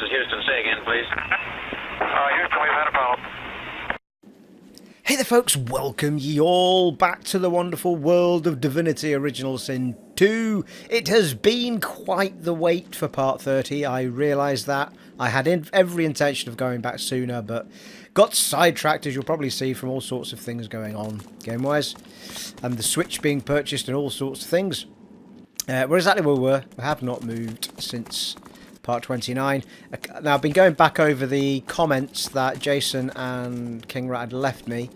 is Houston. Say again, please. Houston, we've had a problem. Hey there folks, welcome ye all back to the wonderful world of Divinity Original Sin 2. It has been quite the wait for part 30, I realise that. I had every intention of going back sooner, but got sidetracked, as you'll probably see, from all sorts of things going on game-wise. And the Switch being purchased and all sorts of things. We're exactly where we were. We have not moved since part 29. Now, I've been going back over the comments that Jason and King Rat had left me.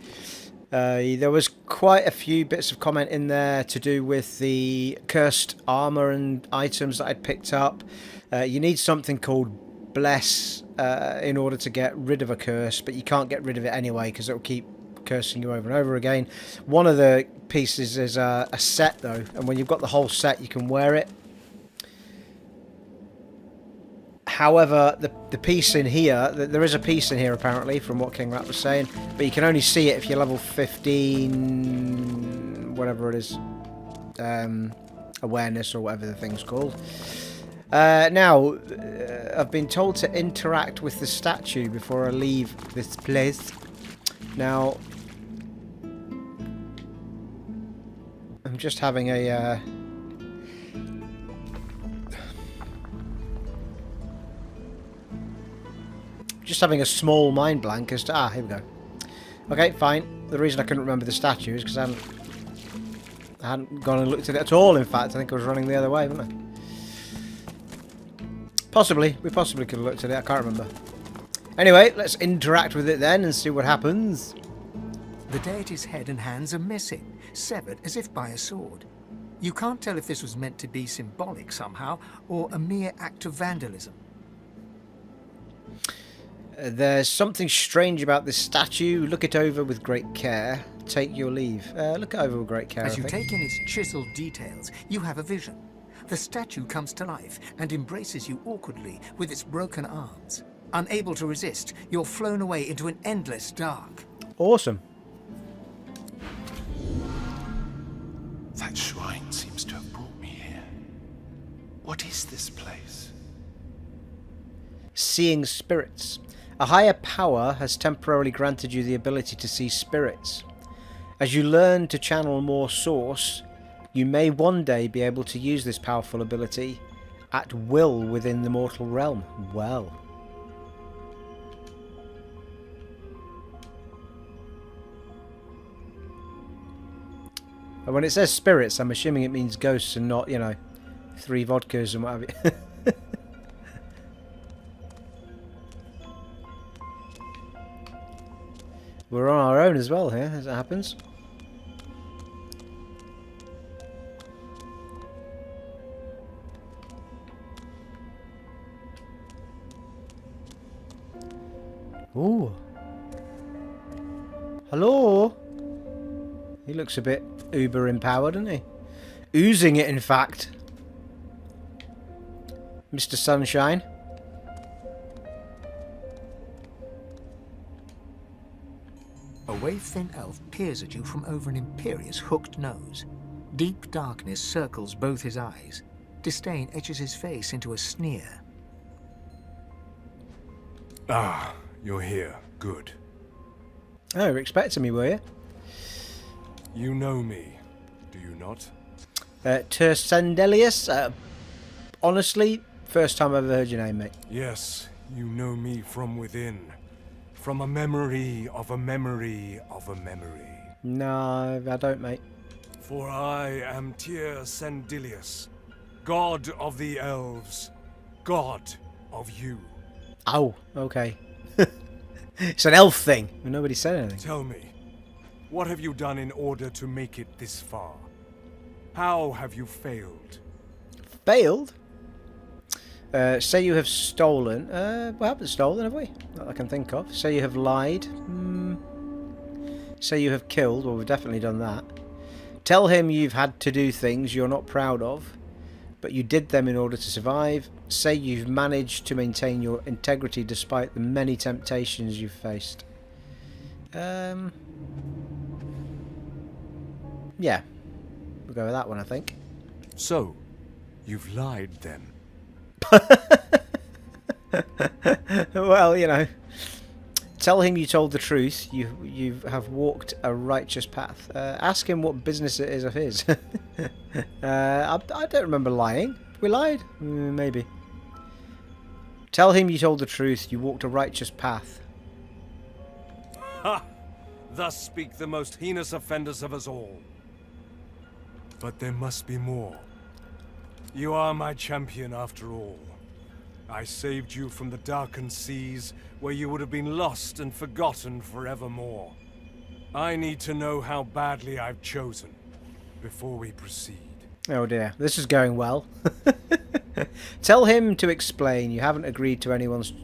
There was quite a few bits of comment in there to do with the cursed armor and items that I'd picked up. You need something called Bless in order to get rid of a curse, but you can't get rid of it anyway because it will keep cursing you over and over again. One of the pieces is a set though, and when you've got the whole set you can wear it. However, the piece in here, there is a piece in here apparently from what King Rat was saying, but you can only see it if you're level 15, whatever it is, awareness or whatever the thing's called. Now, I've been told to interact with the statue before I leave this place. Now, I'm just having a... Just having a small mind blank as to... here we go. Okay, fine. The reason I couldn't remember the statue is because I hadn't gone and looked at it at all, in fact. I think I was running the other way, wasn't I? Possibly. We possibly could have looked at it. I can't remember. Anyway, let's interact with it then and see what happens. The deity's head and hands are missing, severed as if by a sword. You can't tell if this was meant to be symbolic somehow, or a mere act of vandalism. There's something strange about this statue. Look it over with great care. Take your leave. Look it over with great care. As you take in its chiseled details, you have a vision. The statue comes to life and embraces you awkwardly with its broken arms. Unable to resist, you're flown away into an endless dark. Awesome. That shrine seems to have brought me here. What is this place? Seeing spirits. A higher power has temporarily granted you the ability to see spirits. As you learn to channel more source, you may one day be able to use this powerful ability at will within the mortal realm. Well. And when it says spirits, I'm assuming it means ghosts and not, you know, 3 vodkas and what have you. We're on our own as well here, as it happens. Ooh. Hello? He looks a bit uber empowered, doesn't he? Oozing it, in fact. Mr. Sunshine. A wave-thin elf peers at you from over an imperious hooked nose. Deep darkness circles both his eyes. Disdain etches his face into a sneer. Ah, you're here. Good. Oh, you were expecting me, were you? You know me, do you not? Tersendelius? Honestly, first time I've ever heard your name, mate. Yes, you know me from within. From a memory of a memory of a memory. No, I don't, mate. For I am Tersendelius, god of the elves, god of you. Oh, okay. It's an elf thing. Nobody said anything. Tell me, what have you done in order to make it this far? How have you failed? Failed? Say you have stolen. We haven't stolen, have we? Not that I can think of. Say you have lied. Say you have killed. Well, we've definitely done that. Tell him you've had to do things you're not proud of, but you did them in order to survive. Say you've managed to maintain your integrity despite the many temptations you've faced. Yeah. We'll go with that one, I think. So, you've lied then. Well, you know, tell him you told the truth. You have walked a righteous path. Ask him what business it is of his. I don't remember lying. We lied? Maybe. Tell him you told the truth. You walked a righteous path. Ha! Thus speak the most heinous offenders of us all. But there must be more. You are my champion after all. I saved you from the darkened seas, where you would have been lost and forgotten forevermore. I need to know how badly I've chosen, before we proceed. Oh dear, this is going well. Tell him to explain. You haven't agreed to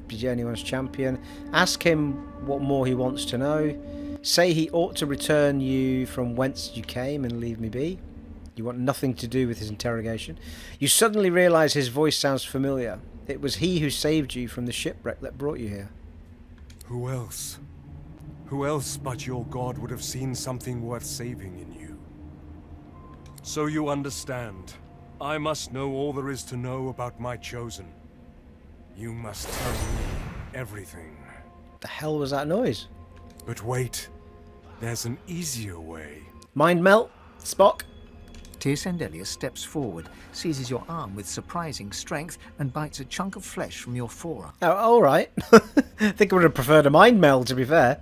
be anyone's champion. Ask him what more he wants to know. Say he ought to return you from whence you came and leave me be. You want nothing to do with his interrogation. You suddenly realise his voice sounds familiar. It was he who saved you from the shipwreck that brought you here. Who else? Who else but your god would have seen something worth saving in you? So you understand. I must know all there is to know about my chosen. You must tell me everything. The hell was that noise? But wait, there's an easier way. Mind melt, Spock. Sendelius steps forward, seizes your arm with surprising strength, and bites a chunk of flesh from your forearm. Oh, all right. I think I would have preferred a mind meld, to be fair.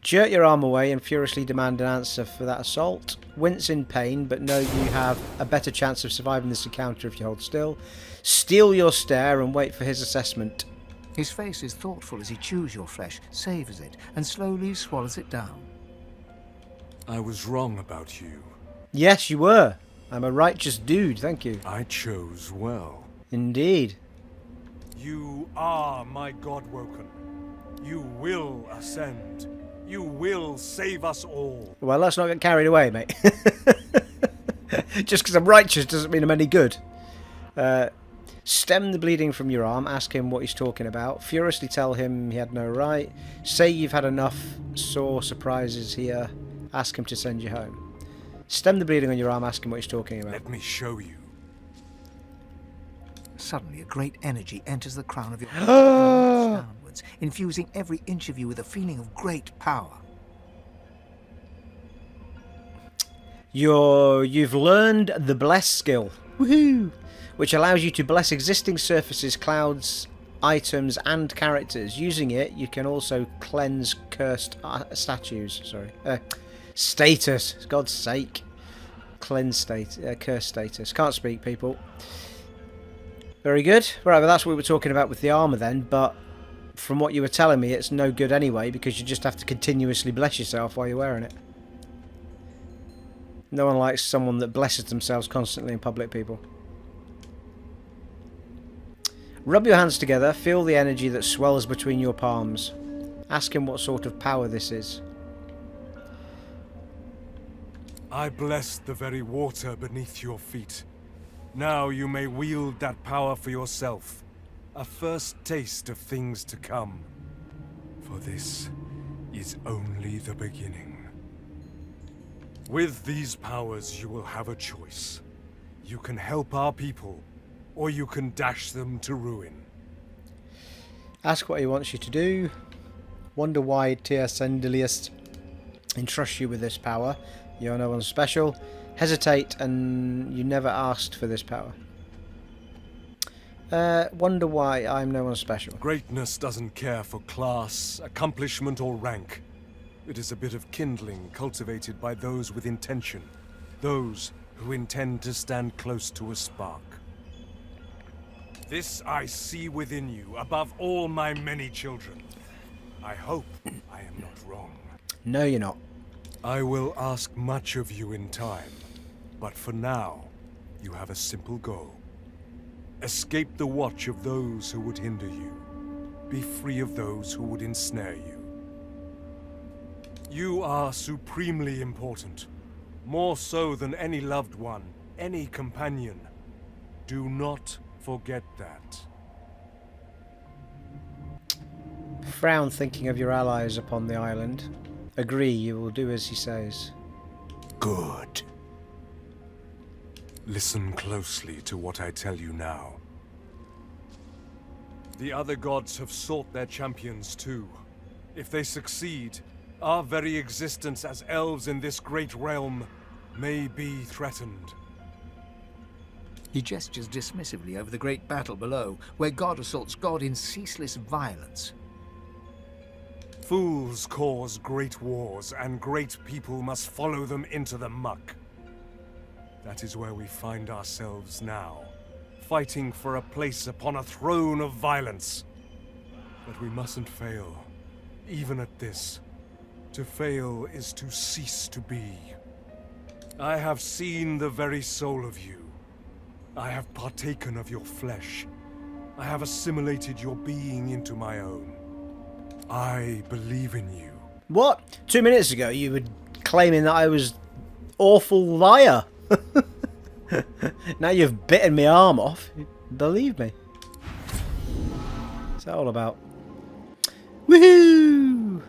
Jerk your arm away and furiously demand an answer for that assault. Wince in pain, but know you have a better chance of surviving this encounter if you hold still. Steal your stare and wait for his assessment. His face is thoughtful as he chews your flesh, savours it, and slowly swallows it down. I was wrong about you. Yes, you were. I'm a righteous dude, thank you. I chose well. Indeed. You are my Godwoken. You will ascend. You will save us all. Well, let's not get carried away, mate. Just because I'm righteous doesn't mean I'm any good. Stem the bleeding from your arm. Ask him what he's talking about. Furiously tell him he had no right. Say you've had enough sore surprises here. Ask him to send you home. Stem the bleeding on your arm. Ask him what he's talking about. Let me show you. Suddenly, a great energy enters the crown of your head and moves downwards, infusing every inch of you with a feeling of great power. You've learned the bless skill. Woohoo! Which allows you to bless existing surfaces, clouds, items, and characters. Using it, you can also cleanse cursed statues. Status. God's sake. Cleanse curse status. Can't speak, people. Very good. Right, well, that's what we were talking about with the armour then, but from what you were telling me, it's no good anyway, because you just have to continuously bless yourself while you're wearing it. No one likes someone that blesses themselves constantly in public, people. Rub your hands together, feel the energy that swells between your palms. Ask him what sort of power this is. I bless the very water beneath your feet. Now you may wield that power for yourself. A first taste of things to come. For this is only the beginning. With these powers you will have a choice. You can help our people, or you can dash them to ruin. Ask what he wants you to do. Wonder why Sendelius entrusts you with this power. You're no one special. Hesitate, and you never asked for this power. Wonder why I'm no one special. Greatness doesn't care for class, accomplishment, or rank. It is a bit of kindling cultivated by those with intention. Those who intend to stand close to a spark. This I see within you, above all my many children. I hope I am not wrong. No, you're not. I will ask much of you in time, but for now, you have a simple goal. Escape the watch of those who would hinder you. Be free of those who would ensnare you. You are supremely important, more so than any loved one, any companion. Do not forget that. Frown, thinking of your allies upon the island. Agree, you will do as he says. Good. Listen closely to what I tell you now. The other gods have sought their champions too. If they succeed, our very existence as elves in this great realm may be threatened. He gestures dismissively over the great battle below, where god assaults god in ceaseless violence. Fools cause great wars, and great people must follow them into the muck. That is where we find ourselves now, fighting for a place upon a throne of violence. But we mustn't fail, even at this. To fail is to cease to be. I have seen the very soul of you. I have partaken of your flesh. I have assimilated your being into my own. I believe in you. What? 2 minutes ago you were claiming that I was awful liar. Now you've bitten my arm off. Believe me. What's that all about? Woohoo!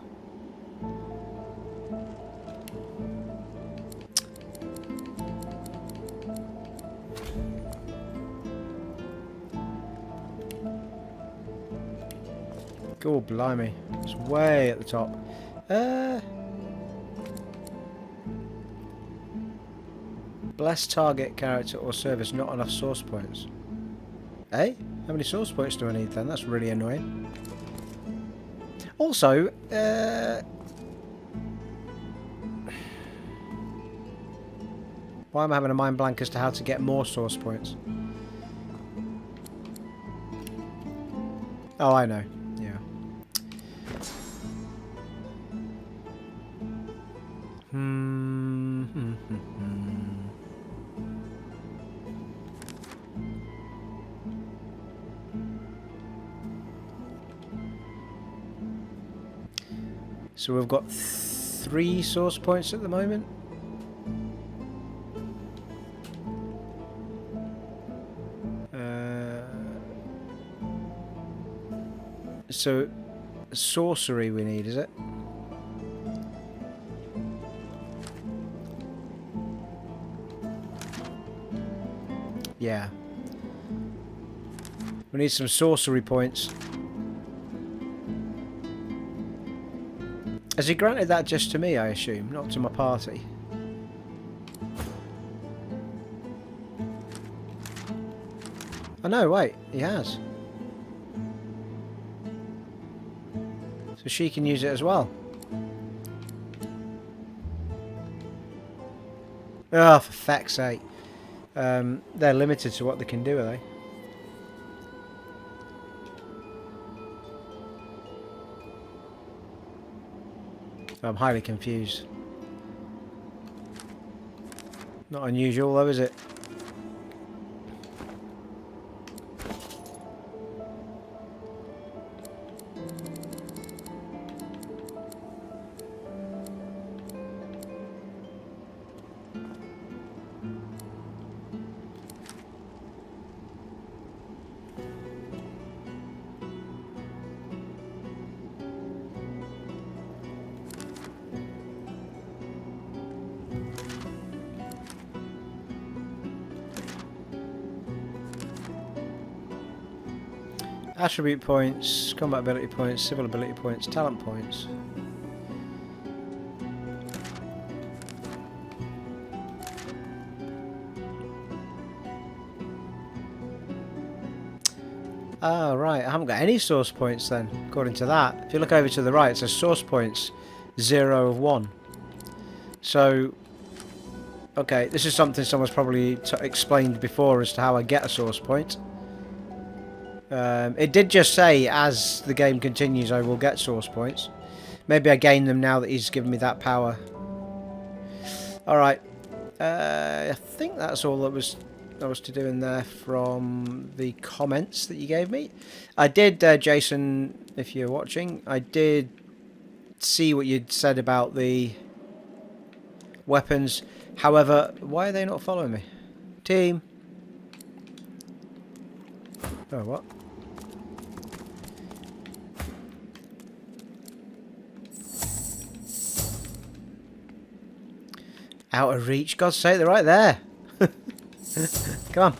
Oh, blimey. It's way at the top. Bless target character or service, not enough source points. Eh? How many source points do I need then? That's really annoying. Also, why am I having a mind blank as to how to get more source points? Oh, I know. Yeah. So we've got 3 source points at the moment. So sorcery we need, is it? Yeah. We need some sorcery points. Has he granted that just to me, I assume, not to my party? Oh no, wait, he has. So she can use it as well. Oh, for feck's sake. They're limited to what they can do, are they? I'm highly confused. Not unusual though, is it? Attribute points, combat ability points, civil ability points, talent points. Oh, right, I haven't got any source points then, according to that. If you look over to the right, it says source points, 0 of 1. So, okay, this is something someone's probably explained before as to how I get a source point. It did just say, as the game continues, I will get source points. Maybe I gain them now that he's given me that power. Alright. I think that's all that was to do in there from the comments that you gave me. I did, Jason, if you're watching, I did see what you'd said about the weapons. However, why are they not following me? Team. Oh, what? Out of reach, God's sake, they're right there. Come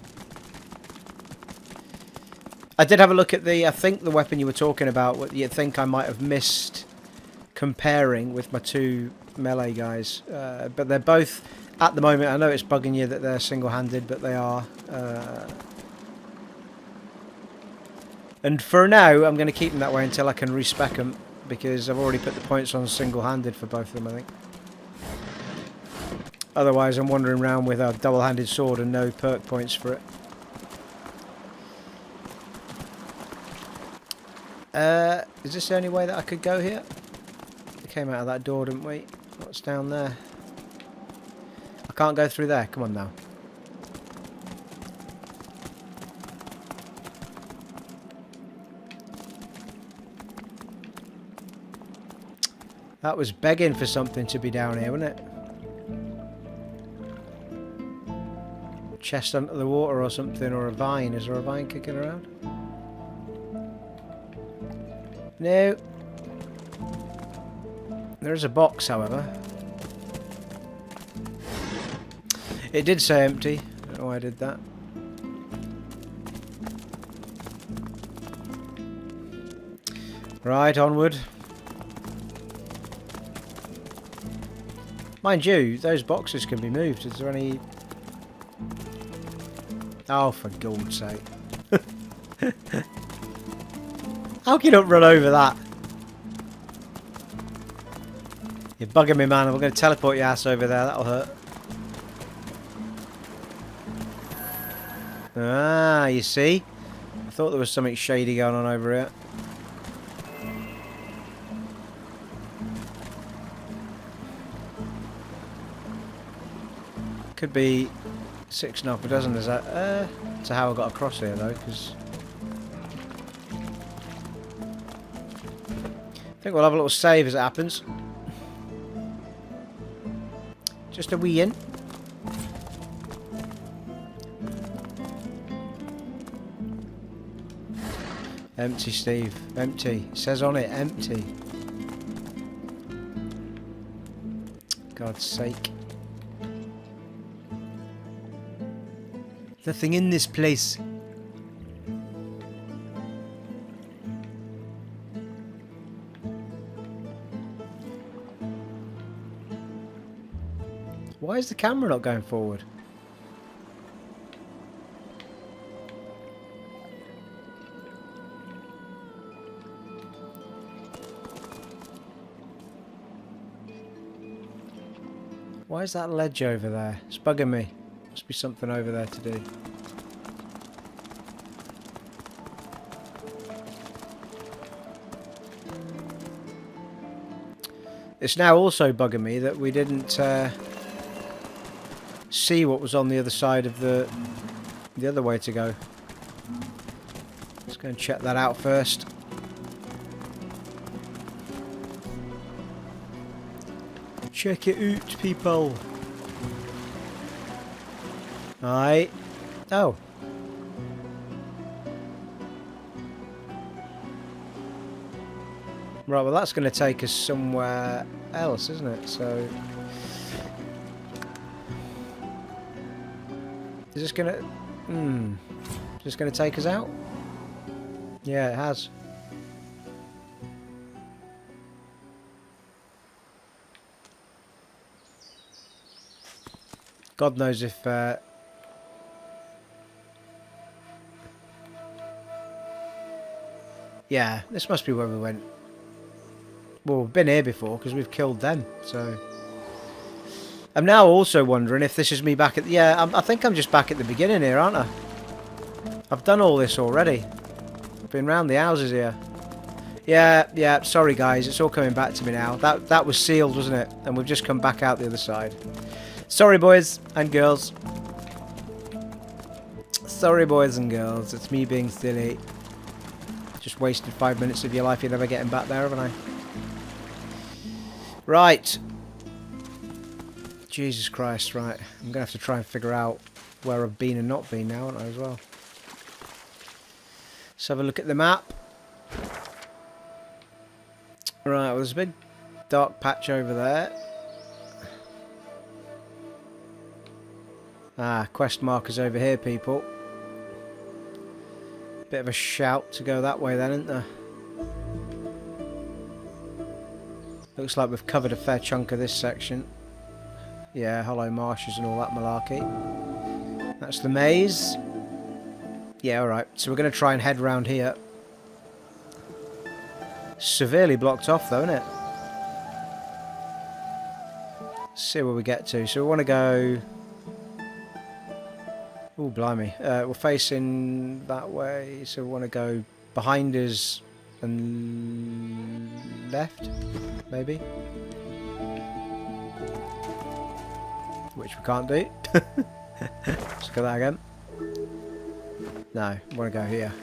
on. I did have a look at I think the weapon you were talking about, what you think I might have missed comparing with my two melee guys. But they're both, at the moment, I know it's bugging you that they're single-handed, but they are. And for now, I'm going to keep them that way until I can respec them, because I've already put the points on single-handed for both of them, I think. Otherwise, I'm wandering around with a double-handed sword and no perk points for it. Is this the only way that I could go here? We came out of that door, didn't we? What's down there? I can't go through there. Come on now. That was begging for something to be down here, wasn't it? Chest under the water or something, or a vine. Is there a vine kicking around? No. There is a box, however. It did say empty. I don't know why I did that. Right, onward. Mind you, those boxes can be moved. Is there any... Oh, for God's sake. How can you not run over that? You're bugging me, man. I'm going to teleport your ass over there. That'll hurt. Ah, you see? I thought there was something shady going on over here. Could be 6 and a half a dozen. Is that? To how I got across here, though, because... I think we'll have a little save as it happens. Just a wee in. Empty, Steve. Empty. It says on it, empty. God's sake. Nothing in this place. Why is the camera not going forward? Why is that ledge over there? It's bugging me. Must be something over there to do. It's now also bugging me that we didn't see what was on the other side of the other way to go. Let's go and check that out first. Check it out, people. Aye. Oh. Right, well that's going to take us somewhere else, isn't it? So... Is this going to... Is this going to take us out? Yeah, it has. God knows if... Yeah, this must be where we went. Well, we've been here before because we've killed them, so... I'm now also wondering if this is me back at... Yeah, I think I'm just back at the beginning here, aren't I? I've done all this already. I've been round the houses here. Yeah, sorry guys, it's all coming back to me now. That was sealed, wasn't it? And we've just come back out the other side. Sorry, boys and girls. Sorry, boys and girls. It's me being silly. Just wasted 5 minutes of your life. You're never getting back there, haven't I? Right. Jesus Christ, right. I'm going to have to try and figure out where I've been and not been now, aren't I, as well? Let's have a look at the map. Right, well, there's a big dark patch over there. Ah, quest markers over here, people. Bit of a shout to go that way then, isn't there? Looks like we've covered a fair chunk of this section. Yeah, hollow marshes and all that malarkey. That's the maze. Yeah, alright. So we're going to try and head round here. Severely blocked off though, isn't it? See where we get to. So we want to go... Oh, blimey. We're facing that way, so we want to go behind us and left, maybe? Which we can't do. Let's go that again. No, we want to go here.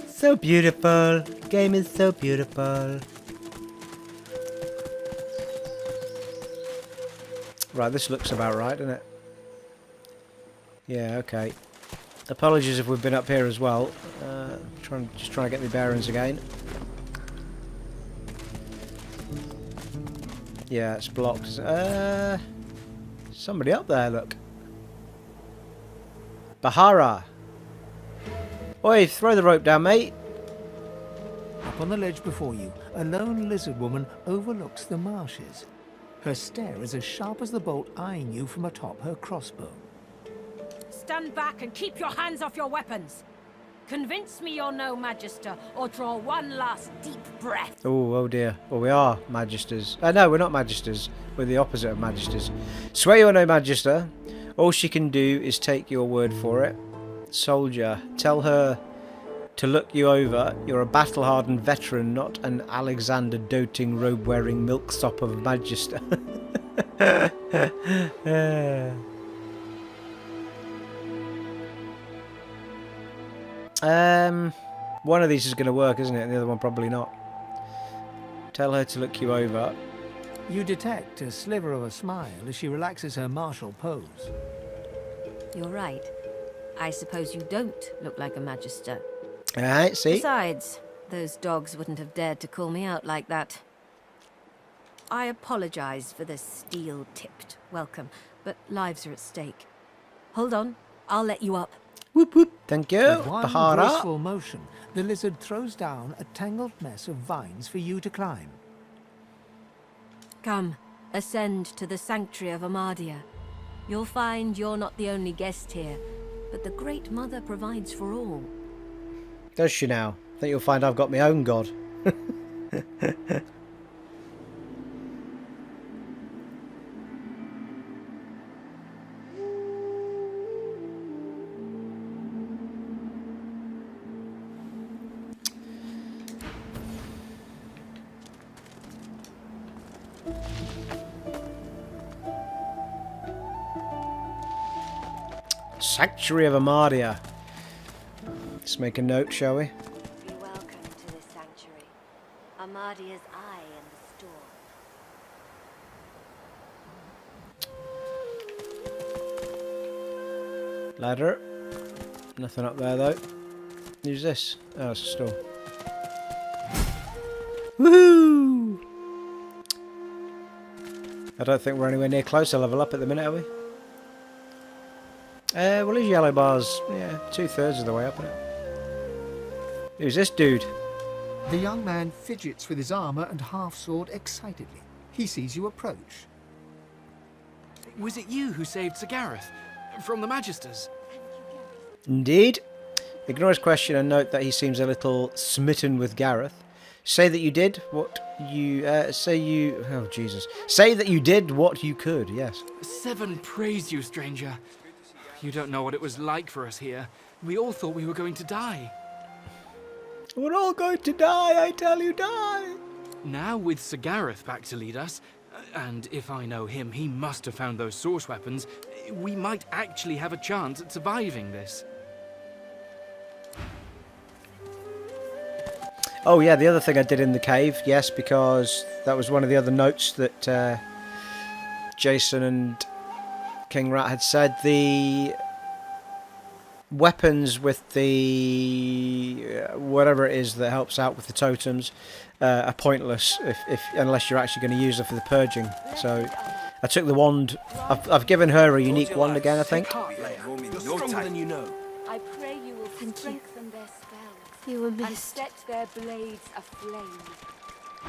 So beautiful. Game is so beautiful. Right, this looks about right, doesn't it? Yeah, okay. Apologies if we've been up here as well. Just trying to get my bearings again. Yeah, it's blocked. Somebody up there, look. Bahara. Oi, throw the rope down, mate. Up on the ledge before you, a lone lizard woman overlooks the marshes. Her stare is as sharp as the bolt eyeing you from atop her crossbow. Stand back and keep your hands off your weapons. Convince me you're no Magister, or draw one last deep breath. Oh dear. Well, we are Magisters. No, we're not Magisters. We're the opposite of Magisters. Swear you're no Magister. All she can do is take your word for it. Soldier, tell her to look you over. You're a battle-hardened veteran, not an Alexander doting, robe-wearing milksop of a Magister. One of these is going to work, isn't it? And the other one probably not. Tell her to look you over. You detect a sliver of a smile as she relaxes her martial pose. You're right. I suppose you don't look like a Magister. Alright, see? Besides, those dogs wouldn't have dared to call me out like that. I apologize for the steel-tipped welcome, but lives are at stake. Hold on, I'll let you up. Whoop whoop. Thank you. With one Bahara. graceful motion, the lizard throws down a tangled mess of vines for you to climb. Come, ascend to the sanctuary of Amadia. You'll find you're not the only guest here, but the Great Mother provides for all. Does she now? I think you'll find I've got my own god. Sanctuary of Amadia. Let's make a note, shall we? Be welcome to this sanctuary. Amadia's eye in the store. Ladder. Nothing up there though. Who's this? Oh, it's a store. Woohoo! I don't think we're anywhere near close to level up at the minute, are we? Well, his yellow bar's, yeah, 2/3 of the way up, isn't it? Who's this dude? The young man fidgets with his armor and half-sword excitedly. He sees you approach. Was it you who saved Sir Gareth from the Magisters? Indeed. Ignore his question and note that he seems a little smitten with Gareth. Say that you did what you... Oh, Jesus. Say that you did what you could, yes. Seven praise you, stranger. You don't know what it was like for us here. We all thought we were going to die. We're all going to die, I tell you, die! Now with Sir Gareth back to lead us, and if I know him, he must have found those source weapons, we might actually have a chance at surviving this. Oh yeah, the other thing I did in the cave, yes, because that was one of the other notes that Jason and King Rat had said. weapons with the whatever it is that helps out with the totems are pointless if unless you're actually going to use them for the purging. So I took the wand. I've given her a unique wand again, I think. You're stronger than you know. I pray you will strengthen their spells You were and missed. set their blades aflame.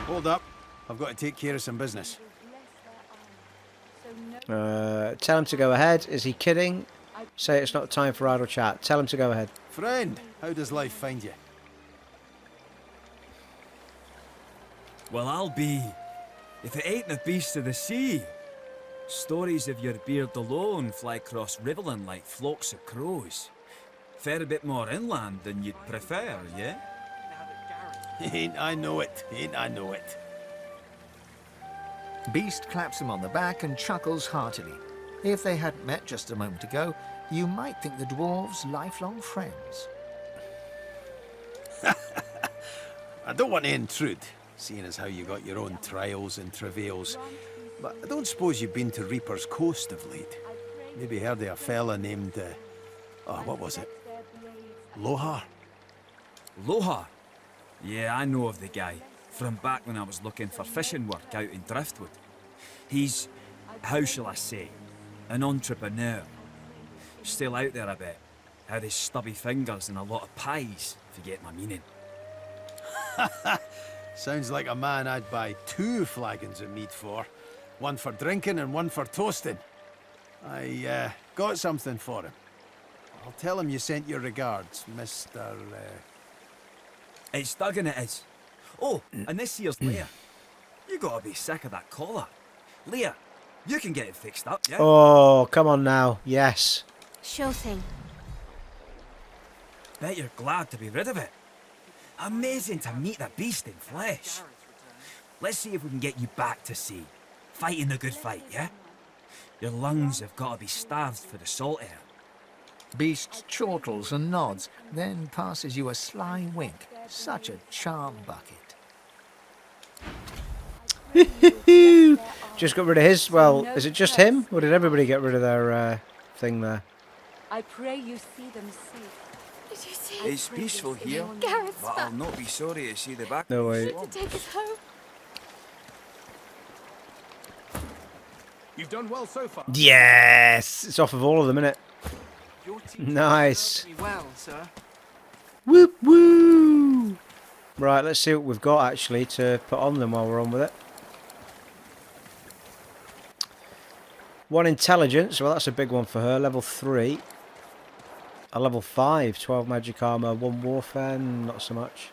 Hold up. I've got to take care of some business. Tell him to go ahead. Is he kidding? Say it's not time for idle chat. Tell him to go ahead. Friend, how does life find you? Well, I'll be. If it ain't the beasts of the sea. Stories of your beard alone fly across Riverland like flocks of crows. Fair bit more inland than you'd prefer, yeah? Ain't I know it, ain't I know it. Beast claps him on the back and chuckles heartily. If they hadn't met just a moment ago, you might think the dwarves lifelong friends. I don't want to intrude, seeing as how you got your own trials and travails, but I don't suppose you've been to Reaper's Coast of late. Maybe heard of a fella named, what was it? Lohar? Lohar? Yeah, I know of the guy. From back when I was looking for fishing work out in Driftwood. He's, how shall I say, an entrepreneur. Still out there a bit. Had his stubby fingers and a lot of pies, if you get my meaning. Sounds like a man I'd buy 2 flagons of mead for. One for drinking and one for toasting. I got something for him. I'll tell him you sent your regards, Mr. It's Duggan it is. Oh, and this here's Leah. You gotta be sick of that collar. Leah, you can get it fixed up, yeah? Oh, come on now. Yes. Sure thing. Bet you're glad to be rid of it. Amazing to meet the beast in flesh. Let's see if we can get you back to sea. Fighting the good fight, yeah? Your lungs have got to be starved for the salt air. Beast chortles and nods, then passes you a sly wink. Such a charm bucket. Just got rid of his. Well, is it just him? Or did everybody get rid of their thing there? I pray you see them safe. Did you see? It's peaceful here, Garrett's but I'll back. not be sorry to see the back. No way. To take us home. You've done well so far. Yes! It's off of all of them, innit? Your teaching Nice. served me well, sir. Whoop woo! Right, let's see what we've got actually to put on them while we're on with it. 1 intelligence, well that's a big one for her, level 3. A level 5, 12 magic armor, 1 warfare, not so much.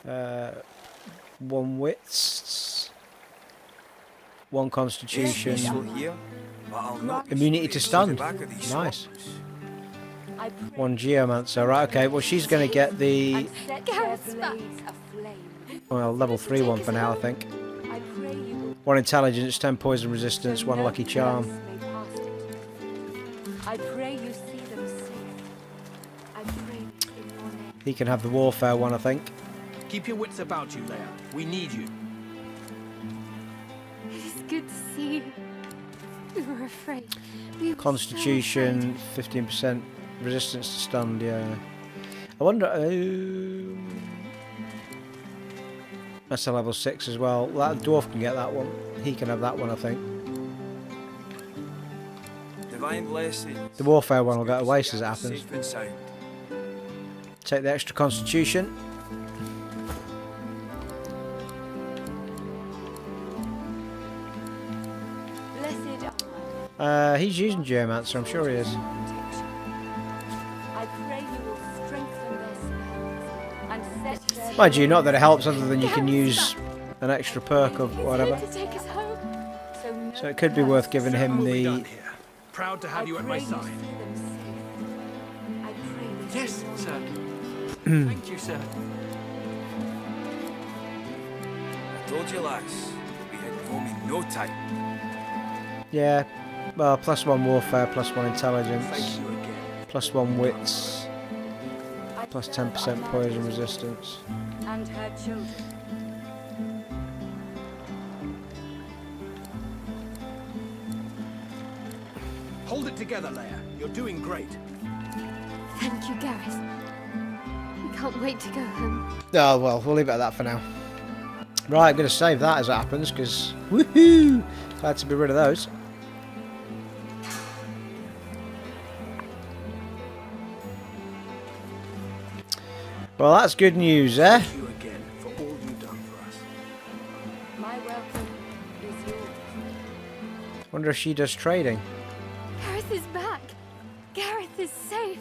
1 wits. 1 constitution. Here, but I'll not be Immunity to sorry see the stun. back of these Nice. swamps. 1 geomancer, right, okay, well she's going to get the, And set their blades aflame. well, level 3 one for now I think. I pray you will 1 intelligence, 10 poison resistance, 1 lucky charm. may pass it. I pray you see them safe. I pray in your name. He can have the warfare one I think. Keep your wits about you, Leia. We need you. It is good to see you. We were afraid. We were Constitution, 15% resistance to stun, yeah. I wonder, that's a level 6 as well. That dwarf can get that one. He can have that one I think. Divine blessing. The warfare one will go to waste as it happens. Safe and sound. Take the extra constitution. Blessed He's using geomancer, I'm sure he is. I pray you will strengthen their spells and set their Mind you, not that it helps other than you can use an extra perk of whatever. to take us home. So it could be worth giving him the... Proud to have you at my side. Yes, sir. Thank you, sir. I told you, lass. We had home in no time. Yeah, well, +1 warfare, +1 Thank intelligence, you again. +1 wits, plus 10% poison resistance. and her children. Hold it together, Leia. You're doing great. Thank you, Gareth. We can't wait to go home. Oh, well, we'll leave it at that for now. Right, I'm going to save that as it happens, because, woohoo! Glad to be rid of those. Well, that's good news, eh? Thank you again for all you've done for us. My welcome is yours. Wonder if she does trading. Gareth is back. Gareth is safe.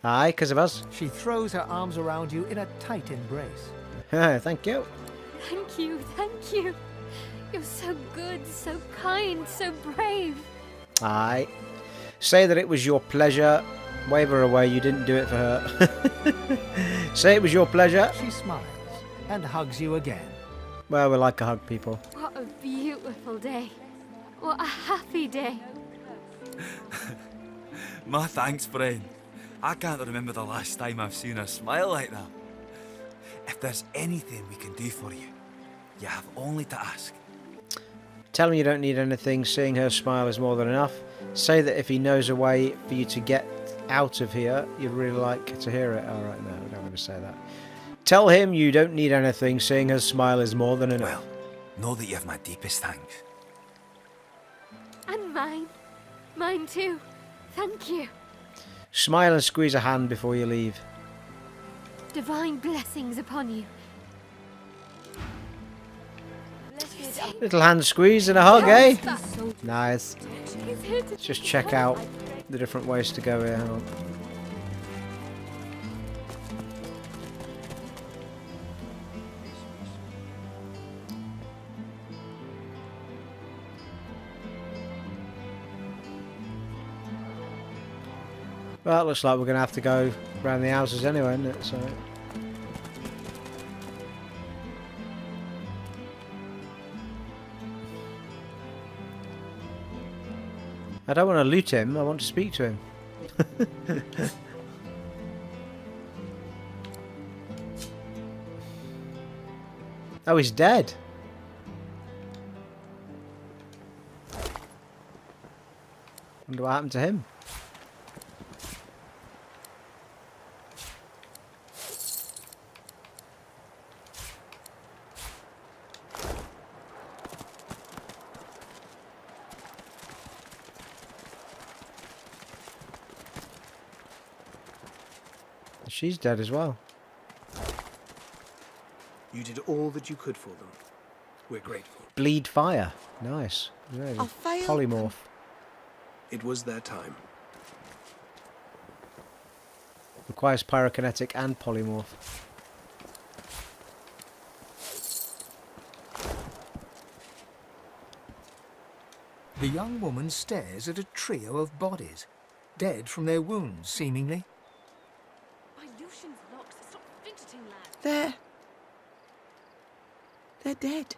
Aye, because of us. She throws her arms around you in a tight embrace. Thank you. Thank you, thank you. You're so good, so kind, so brave. Aye. Say that it was your pleasure. Wave her away, you didn't do it for her. Say it was your pleasure. She smiles and hugs you again. Well, we like to hug people. What a beautiful day. What a happy day. My thanks, friend. I can't remember the last time I've seen her smile like that. If there's anything we can do for you, you have only to ask. Tell him you don't need anything. Seeing her smile is more than enough. Say that if he knows a way for you to get out of here, you'd really like to hear it. Alright, no, I don't want to say that. Tell him you don't need anything. Seeing her smile is more than enough. Well, know that you have my deepest thanks. And mine. Mine too. Thank you. Smile and squeeze a hand before you leave. Divine blessings upon you. Little hand squeeze and a hug, eh? Nice. He's here to Let's just check out the different ways to go here. Hang on. Well, it looks like we're going to have to go around the houses anyway, isn't it? So. I don't want to loot him, I want to speak to him. Oh, he's dead. Wonder what happened to him. She's dead as well. You did all that you could for them. We're grateful. Bleed fire. Nice. Yeah, polymorph. It was their time. Requires pyrokinetic and polymorph. The young woman stares at a trio of bodies, dead from their wounds, seemingly. They're dead.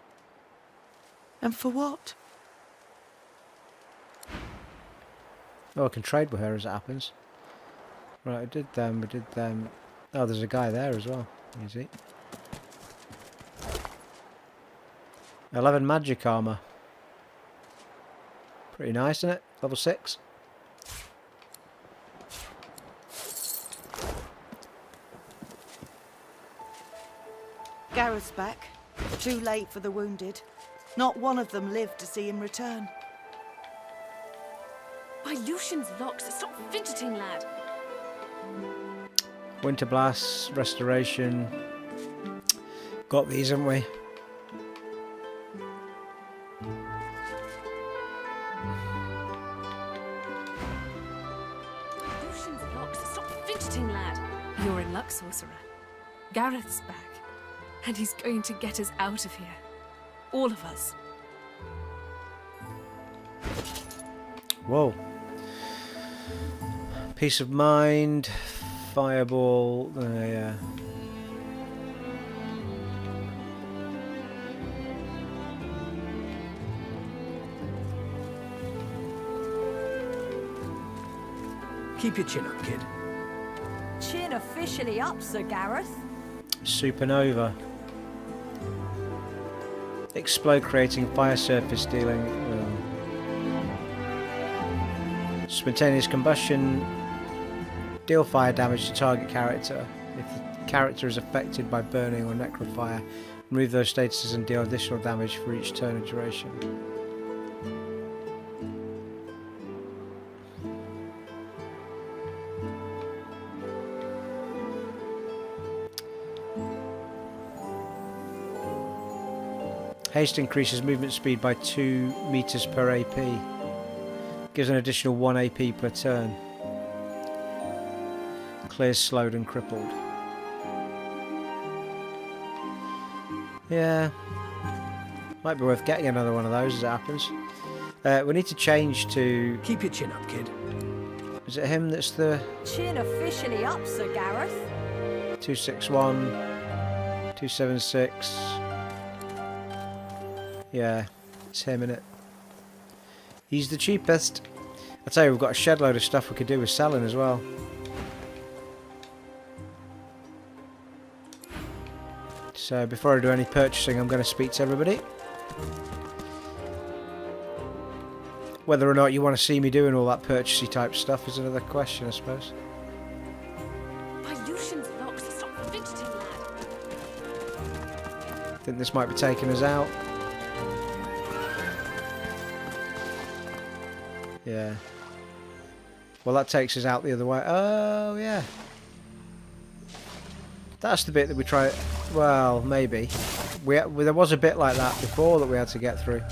And for what? Oh, I can trade with her as it happens. Right, I did them, Oh, there's a guy there as well. Easy. 11 magic armor. Pretty nice, isn't it? Level 6. Gareth's back. Too late for the wounded. Not one of them lived to see him return. By Lucian's locks, stop fidgeting, lad. Winter Blast, Restoration. Got these, haven't we? Lucian's locks, stop fidgeting, lad. You're in luck, sorcerer. Gareth's back. And he's going to get us out of here. All of us. Whoa. Peace of mind. Fireball. Yeah. Keep your chin up, kid. Chin officially up, Sir Gareth. Supernova. Explode, creating fire surface, dealing. Spontaneous combustion. Deal fire damage to target character. If the character is affected by burning or necrofire, remove those statuses and deal additional damage for each turn of duration. Haste increases movement speed by 2 meters per AP. Gives an additional 1 AP per turn. Clears slowed and crippled. Yeah. Might be worth getting another one of those as it happens. We need to change to... Keep your chin up, kid. Is it him that's the... Chin officially up, Sir Gareth. 261, 276. Yeah, it's him, innit? He's the cheapest. I tell you, we've got a shed load of stuff we could do with selling as well. So before I do any purchasing, I'm going to speak to everybody. Whether or not you want to see me doing all that purchasey type stuff is another question, I suppose. I think this might be taking us out. Yeah. Well, that takes us out the other way. Oh, yeah. That's the bit that we try... Well, maybe. There was a bit like that before that we had to get through.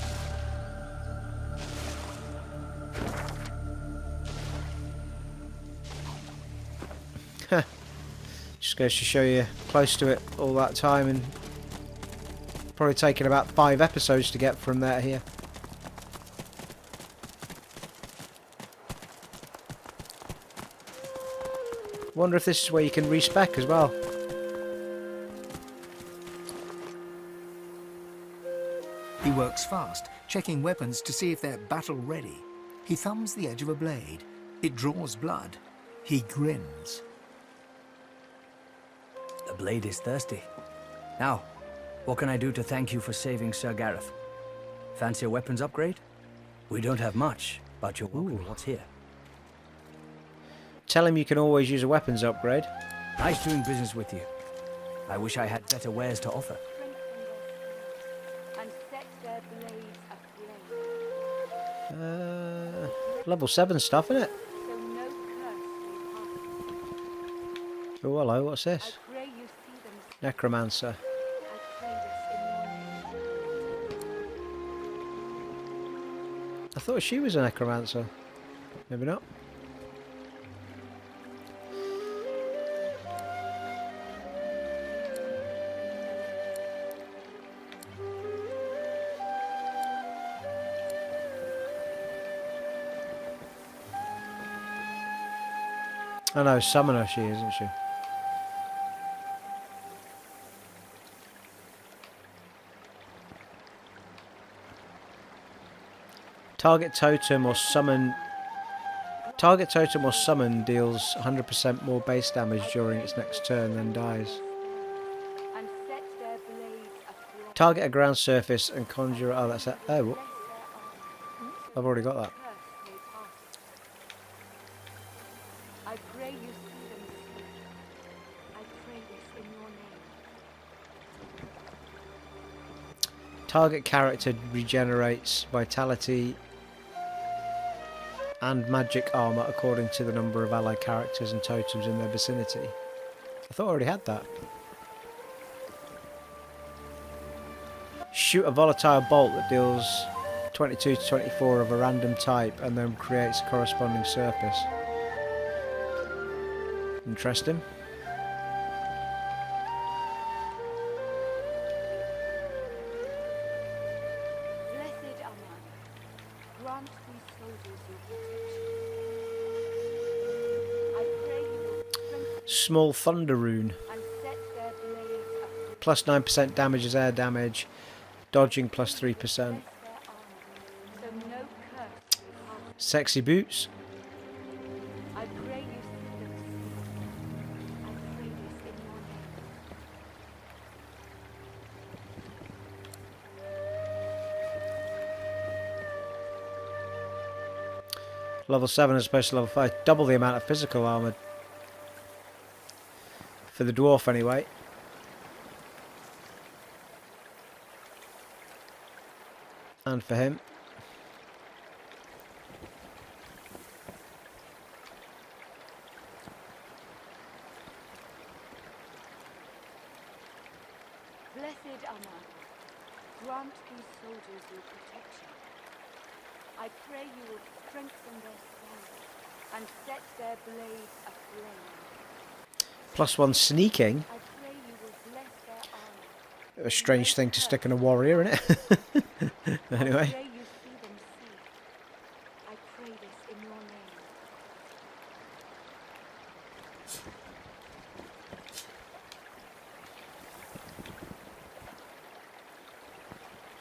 Just goes to show you close to it all that time, and probably taken about 5 episodes to get from there to here. Wonder if this is where you can respec as well. He works fast, checking weapons to see if they're battle ready. He thumbs the edge of a blade. It draws blood. He grins. The blade is thirsty. Now, what can I do to thank you for saving Sir Gareth? Fancy a weapons upgrade? We don't have much, but you're welcome. What's here? Tell him you can always use a weapons upgrade. Nice doing business with you. I wish I had better wares to offer. Level 7 stuff, isn't it? Oh, hello, what's this? Necromancer. I thought she was a necromancer. Maybe not. I know, summoner she is, isn't she? Target totem or summon deals 100% more base damage during its next turn, then dies. Target a ground surface and conjure... Oh, that's it. Oh, I've already got that. Target character regenerates vitality and magic armor according to the number of allied characters and totems in their vicinity. I thought I already had that. Shoot a volatile bolt that deals 22 to 24 of a random type and then creates a corresponding surface. Interesting. Small thunder rune. Plus 9% damage as air damage. Dodging plus 3%. Sexy boots. Level 7 as opposed to level 5. Double the amount of physical armour. For the dwarf, anyway. And for him. Blessed Amadia, grant these soldiers your protection. I pray you will strengthen their spells and set their blades aflame. +1 sneaking. I pray you will bless their armor. A strange thing to stick in a warrior, isn't it? Anyway. I pray you see them safe. I pray this in your name.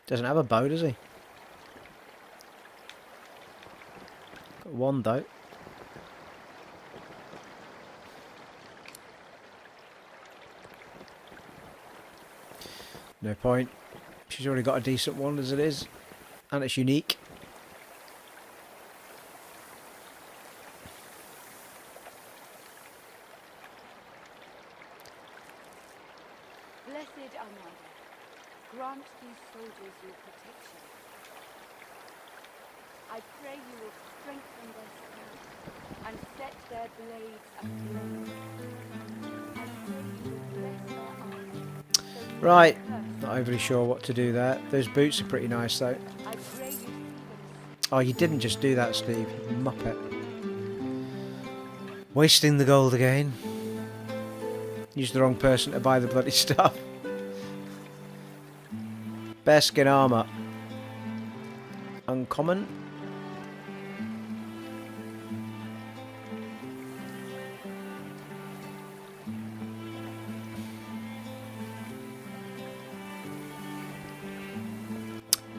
Doesn't have a bow, does he? Got one though. No point. She's already got a decent one as it is. And it's unique. Blessed Amadia, grant these soldiers your protection. I pray you will strengthen their spells and set their blades aflame. I pray you will bless their armor. Right. Not overly sure what to do there. Those boots are pretty nice though. I pray you. Oh, you didn't just do that, Steve. You muppet. Wasting the gold again. Used the wrong person to buy the bloody stuff. Bearskin armour. Uncommon.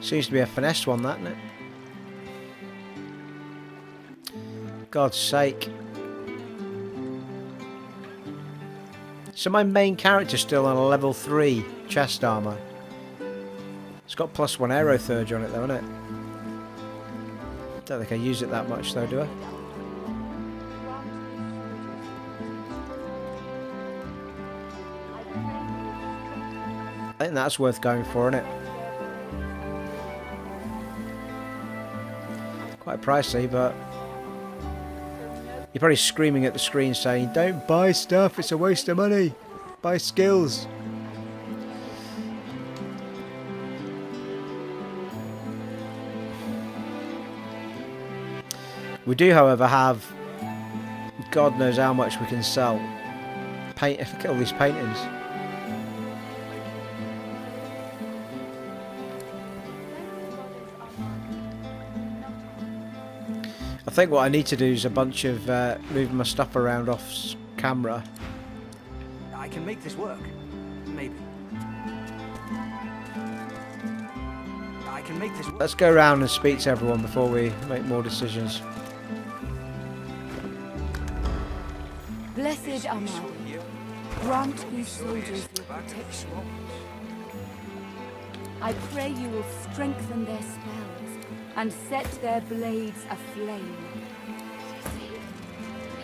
Seems to be a finesse one, that, isn't it? God's sake. So my main character's still on a level 3 chest armour. It's got +1 aero surge on it though, isn't it? Don't think I use it that much though, do I? I think that's worth going for, isn't it? Quite pricey, but you're probably screaming at the screen saying, don't buy stuff, it's a waste of money. Buy skills. We do, however, have God knows how much we can sell. Look at all these paintings. I think what I need to do is a bunch of moving my stuff around off camera. I can make this work. Maybe. I can make this work. Let's go around and speak to everyone before we make more decisions. Blessed Amadia, grant these soldiers your protection. I pray you will strengthen their spells and set their blades aflame.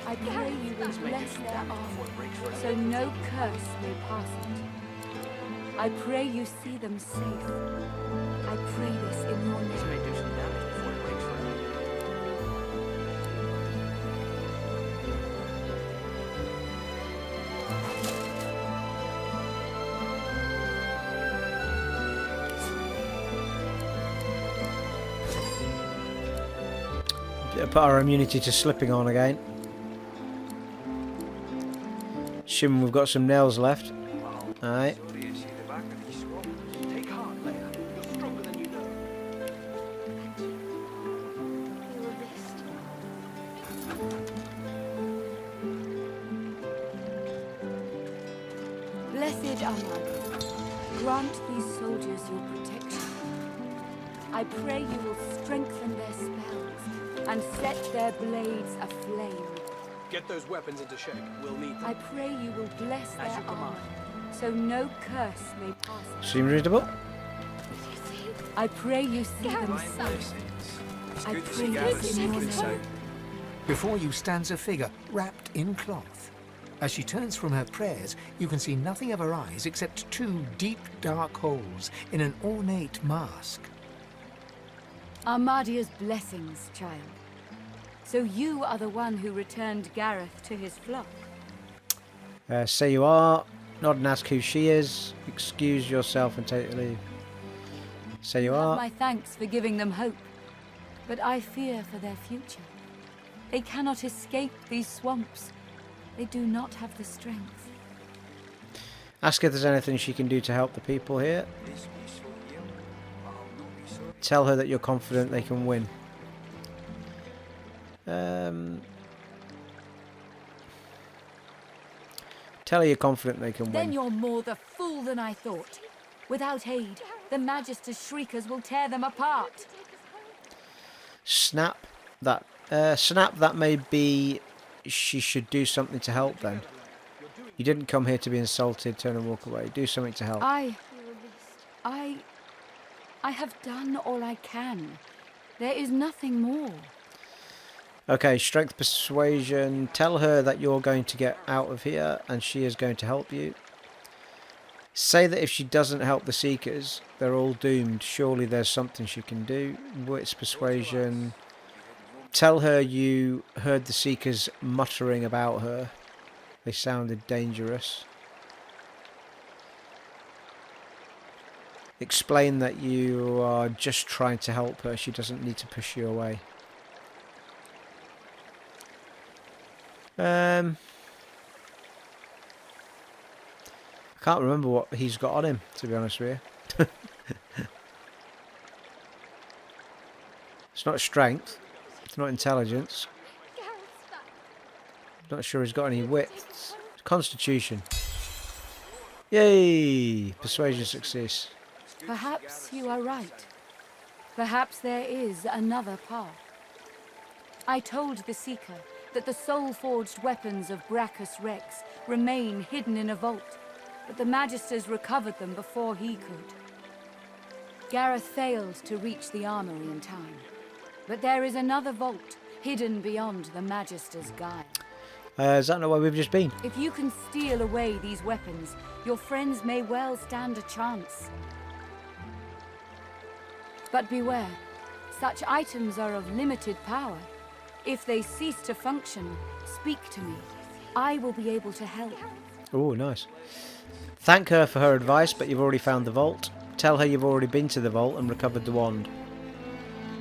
I pray you will bless their armor, so no curse may pass it. I pray you see them safe. I pray this in your name. Put our immunity to slipping on again. Assuming we've got some nails left. Alright. Blessed Amadia, grant these soldiers your protection. I pray you will strengthen their spells and set their blades aflame. Get those weapons into shape. We'll need them. I pray you will bless their armor, so no curse may pass it. Seem reasonable? I pray you see them safe. I pray you see them safe. Before you stands a figure wrapped in cloth. As she turns from her prayers, you can see nothing of her eyes except two deep, dark holes in an ornate mask. Amadia's blessings, child. So you are the one who returned Gareth to his flock. Say you are. Nod and ask who she is. Excuse yourself and take leave. Say you are. My thanks for giving them hope, but I fear for their future. They cannot escape these swamps. They do not have the strength. Ask if there's anything she can do to help the people here. Tell her that you're confident they can win. Tell her you're confident they can win. Then you're more the fool than I thought. Without aid, the Magister's shriekers will tear them apart. Snap that. Snap that maybe she should do something to help then. You didn't come here to be insulted, turn and walk away. Do something to help. I have done all I can. There is nothing more. Okay, strength persuasion. Tell her that you're going to get out of here and she is going to help you. Say that if she doesn't help the Seekers, they're all doomed. Surely there's something she can do. Wits persuasion. Tell her you heard the Seekers muttering about her. They sounded dangerous. Explain that you are just trying to help her. She doesn't need to push you away. I can't remember what he's got on him, to be honest with you. It's not strength. It's not intelligence. Not sure he's got any wits. Constitution. Yay! Persuasion success. Perhaps you are right. Perhaps there is another path. I told the Seeker that the soul-forged weapons of Gracchus Rex remain hidden in a vault, but the Magisters recovered them before he could. Gareth failed to reach the armory in time, but there is another vault hidden beyond the Magister's guide. Is that not where we've just been? If you can steal away these weapons, your friends may well stand a chance. But beware, such items are of limited power. If they cease to function, speak to me. I will be able to help. Oh, nice. Thank her for her advice, but you've already found the vault. Tell her you've already been to the vault and recovered the wand.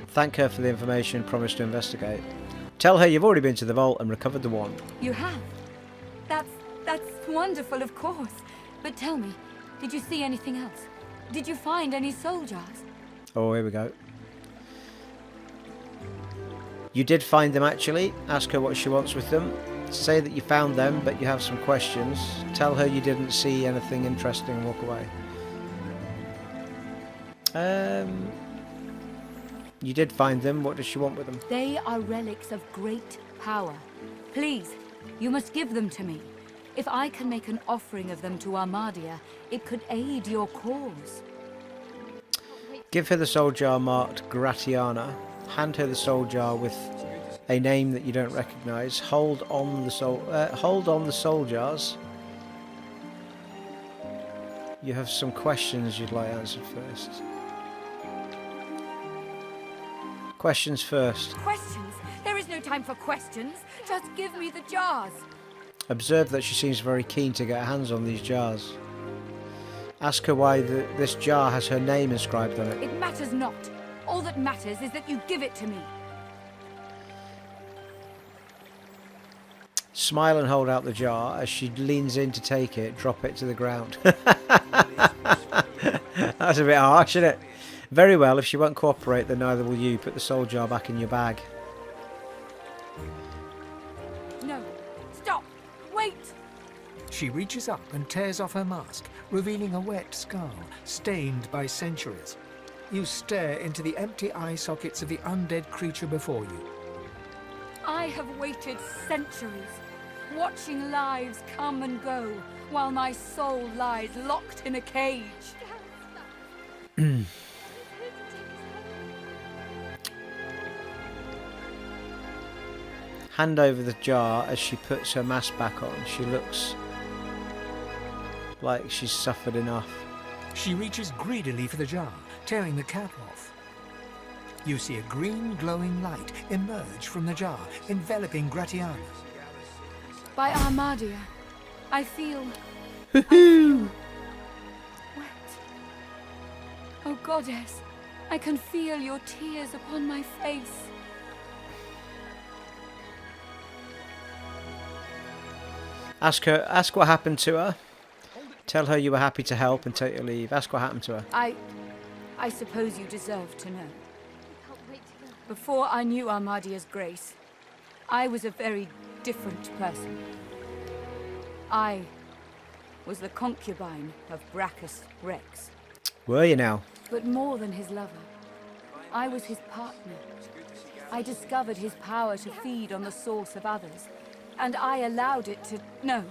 Thank her for the information, promise to investigate. Tell her you've already been to the vault and recovered the wand. You have? That's wonderful, of course. But tell me, did you see anything else? Did you find any soul jars? Oh, here we go. You did find them, actually. Ask her what she wants with them. Say that you found them, but you have some questions. Tell her you didn't see anything interesting and walk away. You did find them. What does she want with them? They are relics of great power. Please, you must give them to me. If I can make an offering of them to Amadia, it could aid your cause. Give her the soul jar marked Gratiana. Hand her the soul jar with a name that you don't recognise. Hold on the soul jars. You have some questions you'd like answered first. Questions first. Questions? There is no time for questions. Just give me the jars. Observe that she seems very keen to get her hands on these jars. Ask her why this jar has her name inscribed on it. It matters not. All that matters is that you give it to me. Smile and hold out the jar. As she leans in to take it, drop it to the ground. That's a bit harsh, isn't it? Very well, if she won't cooperate, then neither will you. Put the soul jar back in your bag. No. Stop. Wait. She reaches up and tears off her mask, revealing a wet skull, stained by centuries. You stare into the empty eye sockets of the undead creature before you. I have waited centuries, watching lives come and go, while my soul lies locked in a cage. hand over the jar as she puts her mask back on. She looks like she's suffered enough. She reaches greedily for the jar, tearing the cap off. You see a green glowing light emerge from the jar, enveloping Gratiana. By Amadia, I feel wet. Oh, goddess, I can feel your tears upon my face. Ask what happened to her. Tell her you were happy to help and take your leave. Ask what happened to her. I suppose you deserve to know. Before I knew Amadia's grace, I was a very different person. I was the concubine of Gracchus Rex. Were you now? But more than his lover, I was his partner. I discovered his power to feed on the source of others, and I allowed it to... No,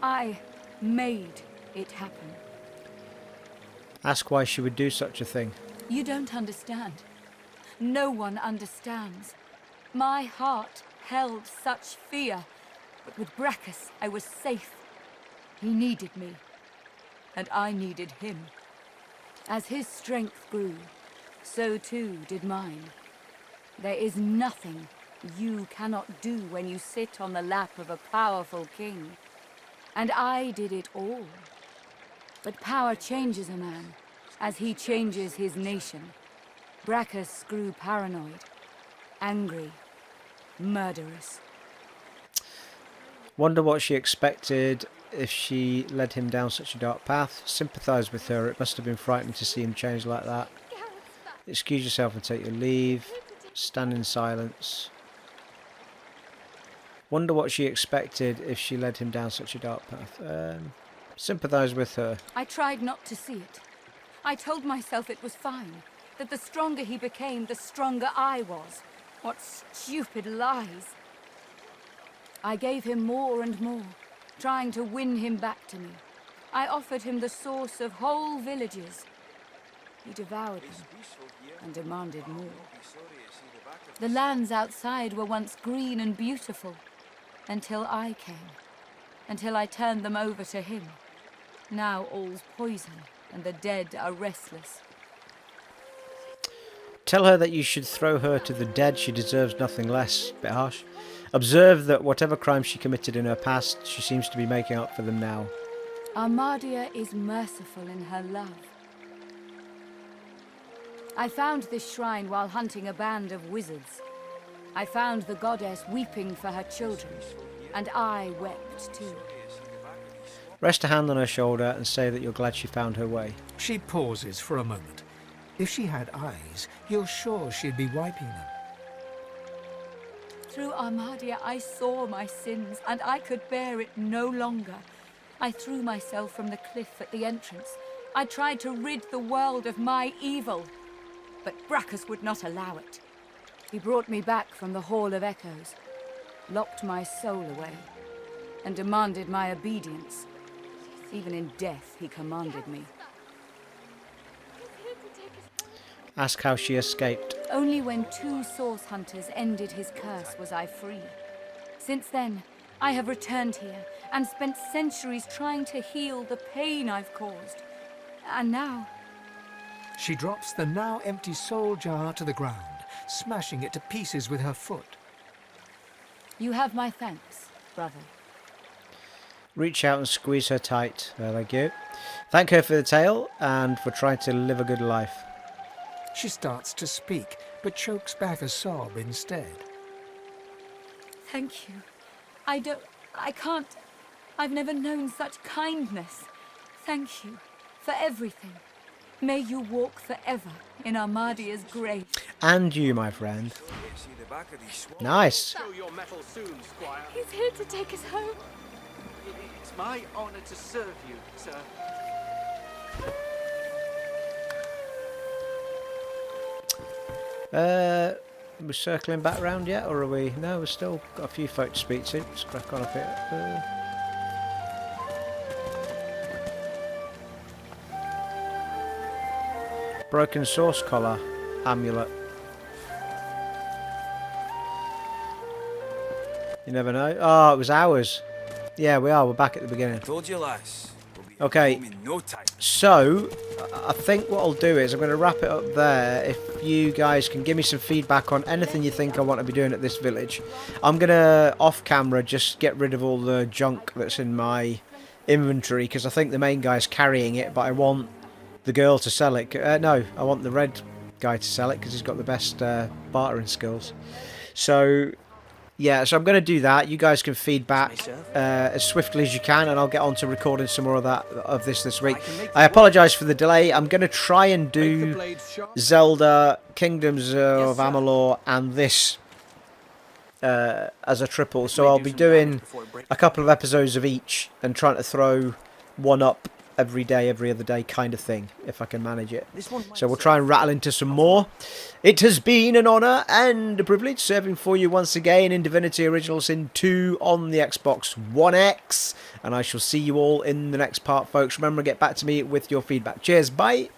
I made it happen. Ask why she would do such a thing. You don't understand. No one understands. My heart held such fear, but with Gracchus I was safe. He needed me, and I needed him. As his strength grew, so too did mine. There is nothing you cannot do when you sit on the lap of a powerful king. And I did it all. But power changes a man, as he changes his nation. Gracchus grew paranoid, angry, murderous. Wonder what she expected if she led him down such a dark path. Sympathise with her. It must have been frightening to see him change like that. Excuse yourself and take your leave. Stand in silence. Wonder what she expected if she led him down such a dark path. Sympathise with her. I tried not to see it. I told myself it was fine, that the stronger he became, the stronger I was. What stupid lies. I gave him more and more, trying to win him back to me. I offered him the source of whole villages. He devoured them and demanded more. The lands outside were once green and beautiful, until I came, until I turned them over to him. Now all's poison, and the dead are restless. Tell her that you should throw her to the dead. She deserves nothing less. Bit harsh. Observe that whatever crimes she committed in her past, she seems to be making up for them now. Amadia is merciful in her love. I found this shrine while hunting a band of wizards. I found the goddess weeping for her children, and I wept too. Rest a hand on her shoulder and say that you're glad she found her way. She pauses for a moment. If she had eyes, you're sure she'd be wiping them. Through Amadia, I saw my sins, and I could bear it no longer. I threw myself from the cliff at the entrance. I tried to rid the world of my evil, but Gracchus would not allow it. He brought me back from the Hall of Echoes, locked my soul away, and demanded my obedience. Even in death, he commanded me. Ask how she escaped. Only when 2 source hunters ended his curse was I free. Since then, I have returned here and spent centuries trying to heal the pain I've caused. And now... She drops the now empty soul jar to the ground, smashing it to pieces with her foot. You have my thanks, brother. Reach out and squeeze her tight. There we go. Thank her for the tale and for trying to live a good life. She starts to speak, but chokes back a sob instead. Thank you. I can't... I've never known such kindness. Thank you for everything. May you walk forever in Amadia's grace. And you, my friend. Nice. He's here to take us home. It's my honor to serve you, sir. We're circling back round yet, or are we? No, we've still got a few folk to speak to. Let's crack on a bit. Broken source collar, amulet. You never know. Oh, it was hours. Yeah, we are. We're back at the beginning. Told you, lass. We'll be Okay. home in no time. So, I think what I'll do is I'm going to wrap it up there. If you guys can give me some feedback on anything you think I want to be doing at this village. I'm going to, off camera, just get rid of all the junk that's in my inventory, because I think the main guy's carrying it, but I want the girl to sell it. No, I want the red guy to sell it, because he's got the best bartering skills. So, yeah, so I'm going to do that. You guys can feedback as swiftly as you can, and I'll get on to recording some more of this week. I apologise for the delay. I'm going to try and do Zelda, Kingdoms of Amalur, and this as a triple. So I'll be doing a couple of episodes of each and trying to throw one up every day, every other day kind of thing, if I can manage it. So we'll try and rattle into some more. It has been an honour and a privilege serving for you once again in Divinity Original Sin 2 on the Xbox One X, and I shall see you all in the next part, folks. Remember to get back to me with your feedback. Cheers, bye!